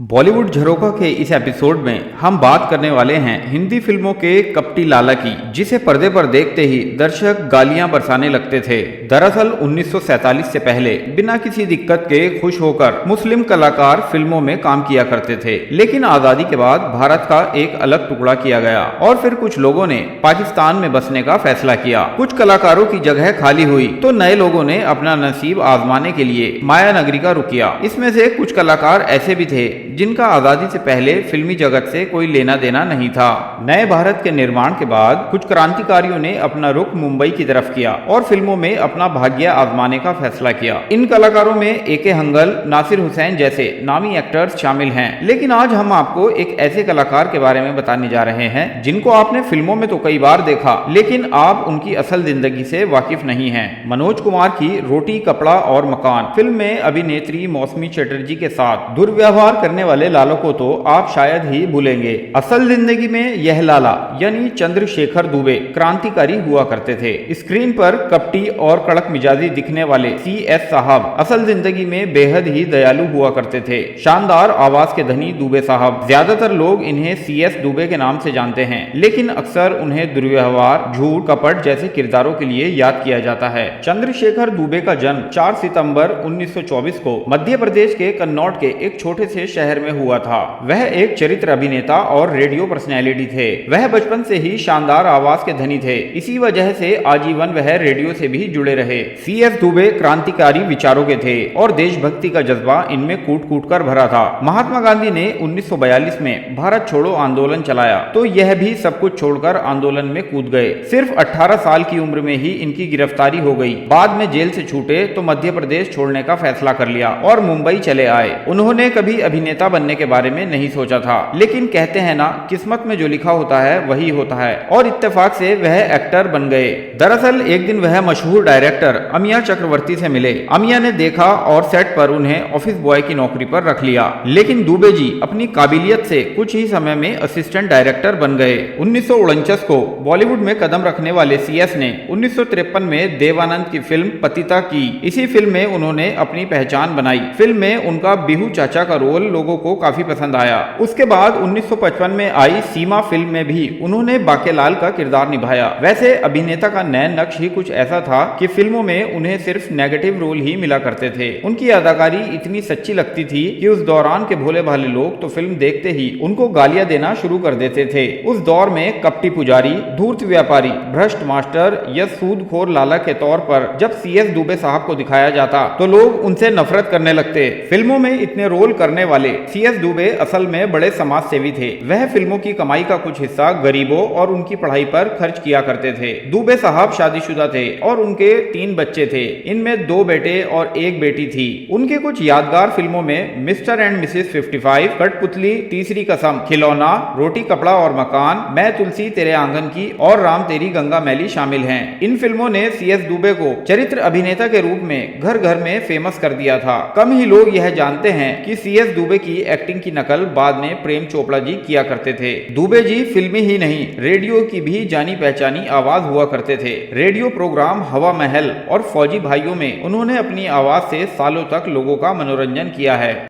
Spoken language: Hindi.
बॉलीवुड झरोखा के इस एपिसोड में हम बात करने वाले हैं हिंदी फिल्मों के कपटी लाला की, जिसे पर्दे पर देखते ही दर्शक गालियां बरसाने लगते थे। दरअसल 1947 से पहले बिना किसी दिक्कत के खुश होकर मुस्लिम कलाकार फिल्मों में काम किया करते थे, लेकिन आजादी के बाद भारत का एक अलग टुकड़ा किया गया और फिर कुछ लोगों ने पाकिस्तान में बसने का फैसला किया। कुछ कलाकारों की जगह खाली हुई तो नए लोगों ने अपना नसीब आजमाने के लिए माया नगरी का रुख किया। इसमें से कुछ कलाकार ऐसे भी थे जिनका आजादी से पहले फिल्मी जगत से कोई लेना देना नहीं था। नए भारत के निर्माण के बाद कुछ क्रांतिकारियों ने अपना रुख मुंबई की तरफ किया और फिल्मों में अपना भाग्य आजमाने का फैसला किया। इन कलाकारों में ए.के. हंगल, नासिर हुसैन जैसे नामी एक्टर्स शामिल हैं। लेकिन आज हम आपको एक ऐसे कलाकार के बारे में बताने जा रहे हैं जिनको आपने फिल्मों में तो कई बार देखा, लेकिन आप उनकी असल जिंदगी से वाकिफ नहीं हैं। मनोज कुमार की रोटी, कपड़ा और मकान फिल्म में अभिनेत्री मौसमी चटर्जी के साथ दुर्व्यवहार करने वाले लालों को तो आप शायद ही भूलेंगे। असल जिंदगी में यह लाला यानी चंद्रशेखर दुबे क्रांतिकारी हुआ करते थे। स्क्रीन पर कपटी और कड़क मिजाजी दिखने वाले CS साहब असल जिंदगी में बेहद ही दयालु हुआ करते थे। शानदार आवाज के धनी दुबे साहब, ज्यादातर लोग इन्हें CS दुबे के नाम से जानते हैं, लेकिन अक्सर उन्हें दुर्व्यवहार, झूठ, कपट जैसे किरदारों के लिए याद किया जाता है। चंद्रशेखर दुबे का जन्म 4 सितंबर 1924 को मध्य प्रदेश के कन्नौज के एक छोटे से शहर में हुआ था। वह एक चरित्र अभिनेता और रेडियो पर्सनैलिटी थे। वह बचपन से ही शानदार आवाज के धनी थे। इसी वजह से आजीवन वह रेडियो से भी जुड़े रहे। CS दुबे क्रांतिकारी विचारों के थे और देशभक्ति का जज्बा इनमें कूट कूट कर भरा था। महात्मा गांधी ने 1942 में भारत छोड़ो आंदोलन चलाया तो यह भी सब कुछ छोड़कर आंदोलन में कूद गए। सिर्फ 18 साल की उम्र में ही इनकी गिरफ्तारी हो गई। बाद में जेल से छूटे तो मध्य प्रदेश छोड़ने का फैसला कर लिया और मुंबई चले आए। उन्होंने कभी अभिनेता बनने के बारे में नहीं सोचा था, लेकिन कहते हैं ना, किस्मत में जो लिखा होता है वही होता है, और इत्तेफाक से वह एक्टर बन गए। दरअसल एक दिन वह मशहूर डायरेक्टर अमिया चक्रवर्ती से मिले। अमिया ने देखा और सेट पर उन्हें ऑफिस बॉय की नौकरी पर रख लिया, लेकिन दुबे जी अपनी काबिलियत से कुछ ही समय में असिस्टेंट डायरेक्टर बन गए। 1949 को बॉलीवुड में कदम रखने वाले CS ने 1953 में देवानंद की फिल्म पतिता की। इसी फिल्म में उन्होंने अपनी पहचान बनाई। फिल्म में उनका बिहू चाचा का रोल लोगों को काफी पसंद आया। उसके बाद 1955 में आई सीमा फिल्म में भी उन्होंने बाकेलाल का किरदार निभाया। वैसे अभिनेता का नैन नक्श ही कुछ ऐसा था कि फिल्मों में उन्हें सिर्फ नेगेटिव रोल ही मिला करते थे। उनकी अदाकारी इतनी सच्ची लगती थी कि उस दौरान के भोले भाले लोग तो फिल्म देखते ही उनको गालियां देना शुरू कर देते थे। उस दौर में कपटी पुजारी, धूर्त व्यापारी, भ्रष्ट मास्टर या सूदखोर लाला के तौर पर जब CS दुबे साहब को दिखाया जाता तो लोग उनसे नफरत करने लगते। फिल्मों में इतने रोल करने वाले CS दुबे असल में बड़े समाज सेवी थे। वह फिल्मों की कमाई का कुछ हिस्सा गरीबों और उनकी पढ़ाई पर खर्च किया करते थे। दुबे साहब शादीशुदा थे और उनके 3 बच्चे थे। इनमें 2 बेटे और 1 बेटी थी। उनके कुछ यादगार फिल्मों में मिस्टर एंड मिसेस 55, कठपुतली, तीसरी कसम, खिलौना, रोटी, कपड़ा और मकान, मैं तुलसी तेरे आंगन की और राम तेरी गंगा मैली शामिल हैं। इन फिल्मों ने CS दुबे को चरित्र अभिनेता के रूप में घर घर में फेमस कर दिया था। कम ही लोग यह जानते हैं कि CS दुबे की एक्टिंग की नकल बाद में प्रेम चोपड़ा जी किया करते थे। दुबे जी फिल्मी ही नहीं, रेडियो की भी जानी पहचानी आवाज हुआ करते थे। रेडियो प्रोग्राम हवा महल और फौजी भाइयों में उन्होंने अपनी आवाज से सालों तक लोगों का मनोरंजन किया है।